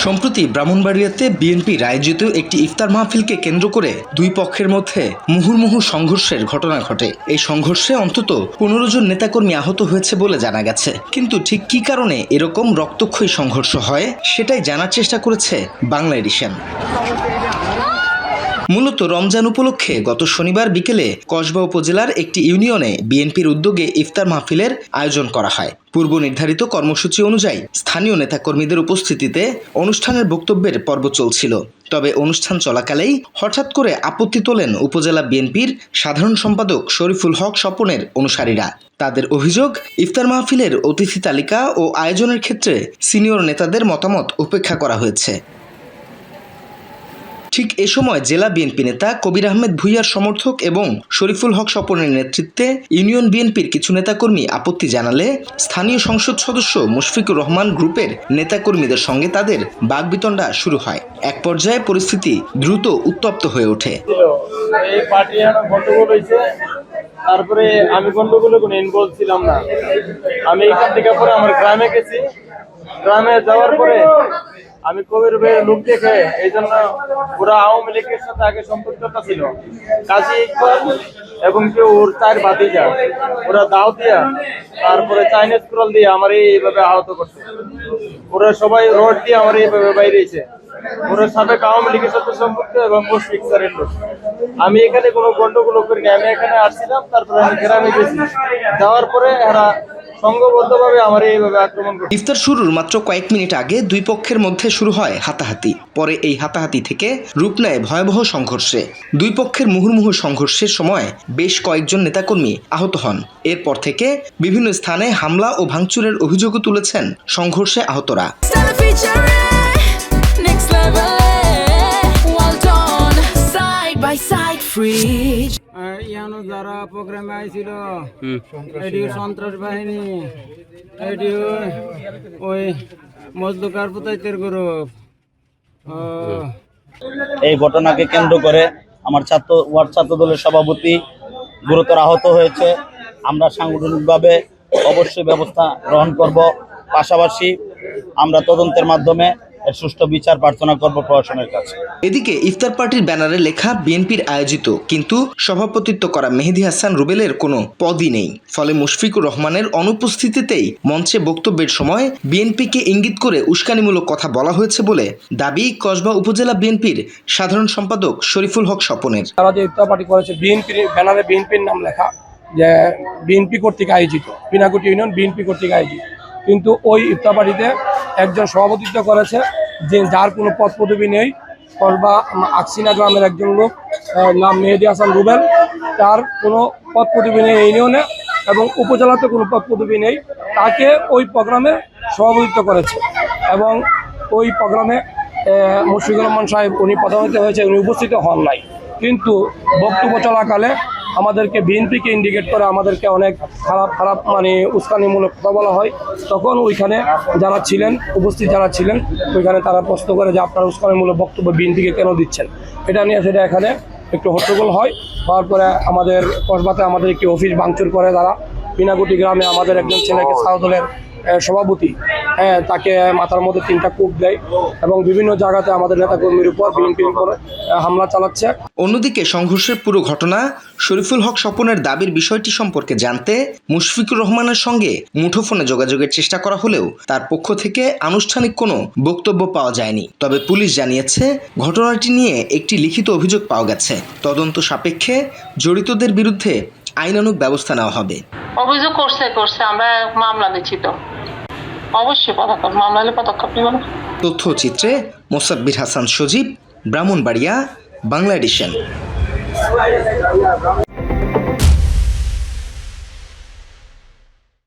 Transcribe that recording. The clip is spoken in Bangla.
সম্প্রতি ব্রাহ্মণবাড়িয়াতে বিএনপির আয়োজিত একটি ইফতার মাহফিলকে কেন্দ্র করে দুই পক্ষের মধ্যে মুহুর্মুহু সংঘর্ষের ঘটনা ঘটে। এই সংঘর্ষে অন্তত 15 জন নেতাকর্মী আহত হয়েছে বলে জানা গেছে। কিন্তু ঠিক কী কারণে এরকম রক্তক্ষয়ী সংঘর্ষ হয় সেটাই জানার চেষ্টা করেছে বাংলা এডিশন। মূলত রমজান উপলক্ষে গত শনিবার বিকেলে কসবা উপজেলার একটি ইউনিয়নে বিএনপির উদ্যোগে ইফতার মাহফিলের আয়োজন করা হয়। পূর্ব নির্ধারিত কর্মসূচি অনুযায়ী স্থানীয় নেতাকর্মীদের উপস্থিতিতে অনুষ্ঠানের বক্তব্যের পর্ব চলছিল। তবে অনুষ্ঠান চলাকালেই হঠাৎ করে আপত্তি তোলেন উপজেলা বিএনপির সাধারণ সম্পাদক শরীফুল হক স্বপনের অনুসারীরা। তাদের অভিযোগ, ইফতার মাহফিলের অতিথি তালিকা ও আয়োজনের ক্ষেত্রে সিনিয়র নেতাদের মতামত উপেক্ষা করা হয়েছে। ঠিক এ সময় জেলা বিএনপি নেতা কবির আহমেদ ভূঁইয়ার সমর্থক এবং শরীফুল হক স্বপনের নেতৃত্বে ইউনিয়ন বিএনপির কিছু নেতাকর্মী আপত্তি জানালে স্থানীয় সংসদ সদস্য মুশফিকুর রহমান গ্রুপের নেতাকর্মীদের সঙ্গে তাদের বাকবিতণ্ডা শুরু হয়। এক পর্যায়ে পরিস্থিতি দ্রুত উত্তপ্ত হয়ে ওঠে। তারপরে আমি গন্ডগোলে কোনো ইনভলভ ছিলাম না। আমি এখান থেকে পরে আমার গ্রামে গেছি। গ্রামে যাওয়ার পরে আমি কবির ভাইয়ের লোক দেখে এই জন্য ওরা আওয়ামী লীগের সাথে আগে সম্পর্কটা ছিল, কাজী ইকবাল এবং কেউ ওর চার ভাতিজা, ওরা দাও দিয়া তারপরে চাইনিজ কুড়াল দিয়ে আমার এইভাবে আহত করছে। ওরা সবাই রড দিয়ে আমার এইভাবে বাইরেছে। ওরা সাবেক আওয়ামী লীগের সাথে সম্পর্ক এবং মুশফিক স্যারের লোক। আমি এখানে কোনো গন্ডগোল করিনি, আমি এখানে আসছিলাম। তারপরে আমি গ্রামে গেছি, যাওয়ার পরে এরা সংঘবদ্ধভাবে আমার এইভাবে আক্রমণ করে। ইফতার শুরুর মাত্র কয়েক মিনিট আগে দুই পক্ষের মধ্যে শুরু হয় হাতাহাতি। পরে এই হাতাহাতি থেকে রূপ নেয় ভয়াবহ সংঘর্ষে। দুই পক্ষের মুহুর্মুহু সংঘর্ষের সময় বেশ কয়েকজন নেতাকর্মী আহত হন। এরপর থেকে বিভিন্ন স্থানে হামলা ও ভাঙচুরের অভিযোগও তুলেছেন সংঘর্ষে আহতরা। যারা প্রোগ্রামে আইছিল সন্ত্রাস বাহিনী, ওই মজলুকার পুতাইতের গ্রুপ। এই ঘটনাকে কেন্দ্র করে আমার ওয়ার্ড ছাত্র দলের সভাপতি গুরুতর আহত হয়েছে। আমরা সাংগঠনিকভাবে অবশ্যই ব্যবস্থা গ্রহণ করব। পাশাপাশি আমরা তদন্তের মাধ্যমে সুষ্ঠু বিচার প্রার্থনা করব প্রশাসনের কাছে। এদিকে ইফতার পার্টির ব্যানারে লেখা বিএনপির আয়োজিত কিন্তু সভাপতিত্ব করা মেহেদী হাসান রুবেলের কোনো পদই নেই। ফলে মুশফিকুর রহমানের অনুপস্থিতিতেই মঞ্চে বক্তব্যের সময় বিএনপিকে ইঙ্গিত করে উস্কানিমূলক কথা বলা হয়েছে বলে দাবি কসবা উপজেলা বিএনপির সাধারণ সম্পাদক শরীফুল হক স্বপনের। তারা যে ইফতার পার্টি করেছে বিএনপির ব্যানারে বিএনপির নাম লেখা, যে বিএনপি কর্তৃক আয়োজিত, বিনাকুটি ইউনিয়ন বিএনপি কর্তৃক আয়োজিত, কিন্তু ওই ইফতার পার্টিতে একজন সভাপতিত্ব করেছে যে যার কোনো পদ পদবি নেই। কসবা আকসিনা গ্রামের একজন লোক, নাম মেহেদী হাসান রুবেল, তার কোনো পদ পদবি নেই ইউনিয়নে এবং উপজেলাতে কোনো পদ পদবি নেই। তাকে ওই প্রোগ্রামে সভাপতিত্ব করেছে এবং ওই প্রোগ্রামে মুশফিকুর রহমান সাহেব উনি প্রধান অতিথি হয়েছে, উনি উপস্থিত হন নাই। কিন্তু বক্তব্য চলাকালে আমাদেরকে বিএনপিকে ইন্ডিকেট করে আমাদেরকে অনেক খারাপ মানে উস্কানিমূলক কথা বলা হয়। তখন ওইখানে যারা ছিলেন, উপস্থিত যারা ছিলেন, ওইখানে তারা প্রশ্ন করে যে আপনারা উস্কানিমূলক বক্তব্য বিএনপিকে কেন দিচ্ছেন। এটা নিয়ে সেটা এখানে একটু হট্টগোল হয়। তারপরে আমাদের কসবাতে আমাদের একটি অফিস ভাঙচুর করে তারা। বিনাকুটি গ্রামে আমাদের একজন ছেলেকে ছাত্র দলের সভাপতি, তাকে মাথার মধ্যে 3টা কূপ দেয় এবং বিভিন্ন জায়গাতে আমাদের নেতাকর্মীর উপর বিএনপির উপর হামলা চালাচ্ছে। অন্যদিকে সংঘর্ষের পুরো ঘটনা শরীফুল হক স্বপনের দাবির বিষয়টি সম্পর্কে জানতে মুশফিকুর রহমানের সঙ্গে মুঠোফোনে যোগাযোগের চেষ্টা করা হলেও তার পক্ষ থেকে আনুষ্ঠানিক কোনো বক্তব্য পাওয়া যায়নি। তবে পুলিশ জানিয়েছে ঘটনাটি নিয়ে একটি লিখিত অভিযোগ পাওয়া গেছে। তদন্ত সাপেক্ষে জড়িতদের বিরুদ্ধে আইনানুগ ব্যবস্থা নেওয়া হবে। অভিযোগ করছে আমরা মামলা দিচ্ছি, তো অবশ্যই পদক্ষেপ, মামলা হলে পদক্ষেপ নিব না। তথ্যচিত্রে মোসাব্বির হাসান সজীব, ব্রাহ্মণবাড়িয়া, বাংলা এডিশন।